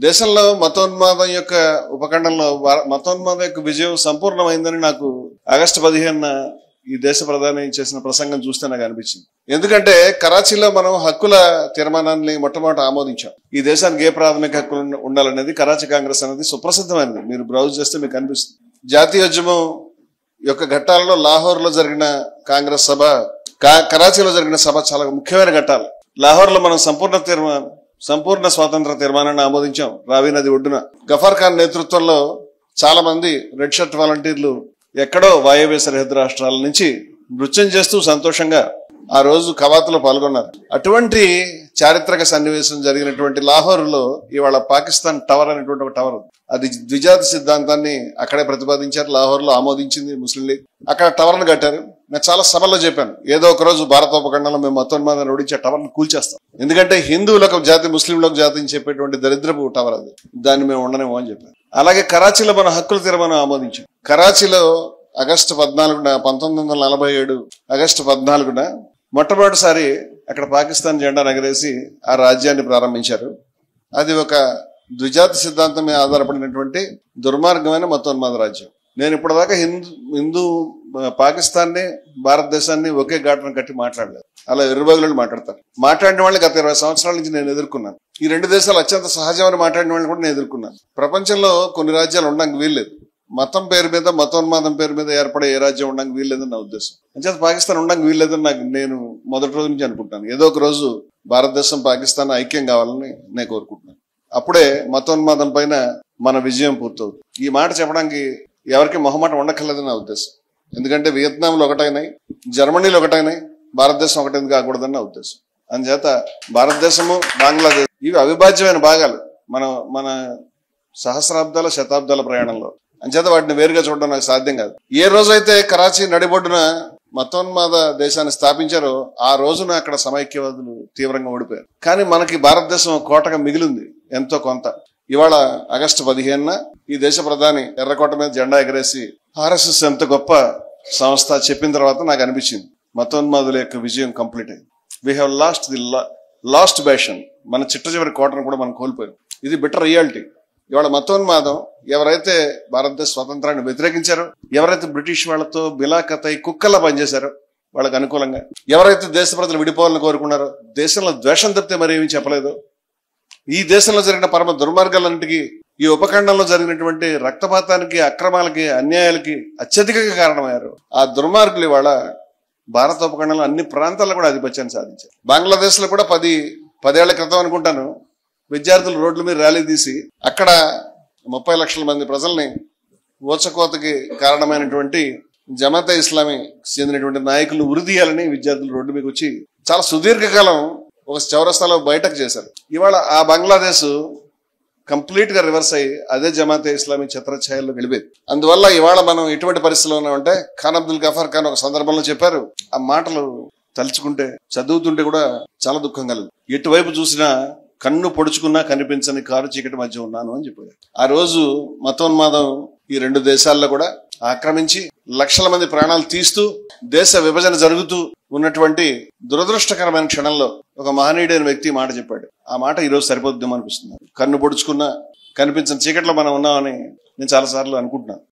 దేశంలో మతోన్మాదం యొక్క ఉపఖండంలో మతోన్మాదం యొక్క విజయం సంపూర్ణమైందని నాకు ఆగస్టు 15న ఈ దేశ ప్రధాని చేసిన ప్రసంగం చూస్తే నాకు అనిపించింది. ఎందుకంటే కరాచీలో మనం హక్కుల తీర్మానాన్ని మొట్టమొదట ఆమోదించాం. ఈ దేశానికి ఏ ప్రాథమిక హక్కులు ఉండాలనేది కరాచీ కాంగ్రెస్ అనేది సుప్రసిద్ధమైనది. మీరు బ్రౌజ్ చేస్తే మీకు అనిపిస్తుంది. జాతీయోద్యమం యొక్క ఘట్టాలలో లాహోర్ లో జరిగిన కాంగ్రెస్ సభ, కరాచీలో జరిగిన సభ చాలా ముఖ్యమైన ఘట్టాలు. లాహోర్ లో మనం సంపూర్ణ స్వాతంత్ర తీర్మానాన్ని ఆమోదించాం. రావి నది ఒడ్డున గఫార్ ఖాన్ నేతృత్వంలో చాలా మంది రెడ్ షర్ట్ వాలంటీర్లు ఎక్కడో వాయవ్య సరిహద్దు రాష్ట్రాల నుంచి నృత్యం చేస్తూ సంతోషంగా ఆ రోజు కవాతులో పాల్గొన్నారు. అటువంటి చారిత్రక సన్నివేశం జరిగినటువంటి లాహోర్ లో ఇవాళ పాకిస్తాన్ టవర్ అనేటువంటి ఒక టవర్, అది ద్విజాతి సిద్ధాంతాన్ని అక్కడే ప్రతిపాదించారు. లాహోర్ లో ఆమోదించింది ముస్లిం లీగ్. అక్కడ టవర్ ను కట్టారు. నేను చాలా సభల్లో చెప్పాను, ఏదో ఒక రోజు భారత ఉపఖండంలో మేము మతోన్మాదాన్ని ఓడించే టవర్ ను కూల్చేస్తాం. ఎందుకంటే హిందువులకు జాతి, ముస్లింలకు జాతి అని చెప్పేటువంటి దరిద్రపు టవర్ అది, దాన్ని మేము ఉండనేమో అని చెప్పాను. అలాగే కరాచీలో మన హక్కుల తీర్మానం ఆమోదించాం. కరాచీలో ఆగస్టు 14న 1947 ఆగస్టు 14న మొట్టమొదటిసారి అక్కడ పాకిస్తాన్ జెండా ఎగరేసి ఆ రాజ్యాన్ని ప్రారంభించారు. అది ఒక ద్విజాతి సిద్ధాంతం మీద ఆధారపడినటువంటి దుర్మార్గమైన మతోన్మాద రాజ్యం. నేను ఇప్పటిదాకా హిందూ పాకిస్తాన్ని, భారతదేశాన్ని ఒకే ఘాటను కట్టి మాట్లాడలేదు. అలా ఇరువైపులు మాట్లాడతారు. మాట్లాడిన వాళ్ళు గత 20 సంవత్సరాల నుంచి నేను ఎదుర్కొన్నాను. ఈ రెండు దేశాలు అత్యంత సహజమని మాట్లాడిన వాళ్ళని కూడా నేను ఎదుర్కొన్నాను. ప్రపంచంలో కొన్ని రాజ్యాలు ఉండడానికి వీల్లేదు. మతం పేరు మీద, మతోన్మాదం పేరు మీద ఏర్పడే ఏ రాజ్యం ఉండడానికి వీల్లేదని నా ఉద్దేశం. అంచేత పాకిస్తాన్ ఉండడానికి వీల్లేదని నేను మొదటి రోజు నుంచి అనుకుంటాను. ఏదో ఒక రోజు భారతదేశం, పాకిస్తాన్ ఐక్యం కావాలని నేను కోరుకుంటున్నాను. అప్పుడే మతోన్మాదం పైన మన విజయం పూర్తవుతుంది. ఈ మాట చెప్పడానికి ఎవరికి మొహమాటం ఉండక్కర్లేదని నా ఉద్దేశం. ఎందుకంటే వియత్నాంలో ఒకటైనాయి, జర్మనీలో ఒకటైనాయి, భారతదేశం ఒకటైంది కాకూడదని నా ఉద్దేశం. అందుచేత భారతదేశము, బంగ్లాదేశ్ ఇవి అవిభాజ్యమైన భాగాలు మన సహస్రాబ్దాల, శతాబ్దాల ప్రయాణంలో. అంచేత వాటిని వేరుగా చూడడం నాకు సాధ్యం కాదు. ఏ రోజైతే కరాచీ నడిబొడ్డున మతోన్మాద దేశాన్ని స్థాపించారో ఆ రోజున అక్కడ సమైక్యవాదులు తీవ్రంగా ఓడిపోయారు. కానీ మనకి భారతదేశం కోటగా మిగిలింది ఎంతో కొంత. ఇవాళ ఆగస్టు 15న ఈ దేశ ప్రధాని ఎర్రకోట మీద జెండా ఎగరేసి ఆర్ఎస్ఎస్ ఎంత గొప్ప సంస్థ చెప్పిన తర్వాత నాకు అనిపించింది మతోన్మాదుల యొక్క విజయం కంప్లీట్ అయింది. We have lost bastion. మన చిట్ట చివరి కోటను కూడా మనం కోల్పోయాం. ఇది బిటర్ రియాలిటీ. ఇవాళ మతోన్మాదం ఎవరైతే భారతదేశ స్వాతంత్రాన్ని వ్యతిరేకించారో, ఎవరైతే బ్రిటిష్ వాళ్లతో బిలాకతై కుక్కల్లా పనిచేశారో వాళ్ళకి అనుకూలంగా, ఎవరైతే దేశ ప్రజలు విడిపోవాలని కోరుకున్నారో, దేశంలో ద్వేషం తప్పితే మరి ఏమీ చెప్పలేదు, ఈ దేశంలో జరిగిన పరమ దుర్మార్గాలన్నింటికి, ఈ ఉపఖండంలో జరిగినటువంటి రక్తపాతానికి, అక్రమాలకి, అన్యాయాలకి అత్యధికంగా కారణమయ్యారు. ఆ దుర్మార్గులు ఇవాళ భారత ఉపఖండంలో అన్ని ప్రాంతాల్లో కూడా ఆధిపత్యాన్ని సాధించారు. బంగ్లాదేశ్ లో కూడా 10 ఏళ్ల క్రితం అనుకుంటాను విద్యార్థులు రోడ్ల మీద ర్యాలీ తీసి అక్కడ 30 లక్షల మంది ప్రజల్ని ఊచకోతకి కారణమైనటువంటి జమాతే ఇస్లామీ చెందినటువంటి నాయకులను ఉరిదీయాలని విద్యార్థులు రోడ్డు మీకు వచ్చి చాలా సుదీర్ఘకాలం ఒక చౌరస్తాలో బయటకు చేశారు. ఇవాళ ఆ బంగ్లాదేశ్ కంప్లీట్ గా రివర్స్ అయ్యి అదే జమాతే ఇస్లామీ ఛత్రఛాయల్లో గెలిపేది. అందువల్ల ఇవాళ మనం ఎటువంటి పరిస్థితిలో ఉన్నామంటే, ఖాన్ అబ్దుల్ గఫార్ ఖాన్ ఒక సందర్భంలో చెప్పారు, ఆ మాటలు తలుచుకుంటే, చదువుతుంటే కూడా చాలా దుఃఖం కలదు. ఎటువైపు చూసినా కన్ను పొడుచుకున్నా కనిపించని కారు చీకటి మధ్య ఉన్నాను అని చెప్పారు. ఆ రోజు మతోన్మాదం ఈ రెండు దేశాల్లో కూడా ఆక్రమించి లక్షల మంది ప్రాణాలు తీస్తూ దేశ విభజన జరుగుతూ ఉన్నటువంటి దురదృష్టకరమైన క్షణంలో ఒక మహనీయుడైన వ్యక్తి మాట చెప్పాడు. ఆ మాట ఈరోజు సరిపోద్దాం అనిపిస్తుంది. కన్ను పొడుచుకున్నా కనిపించని చీకట్లో మనం ఉన్నామని నేను చాలాసార్లు అనుకుంటున్నాను.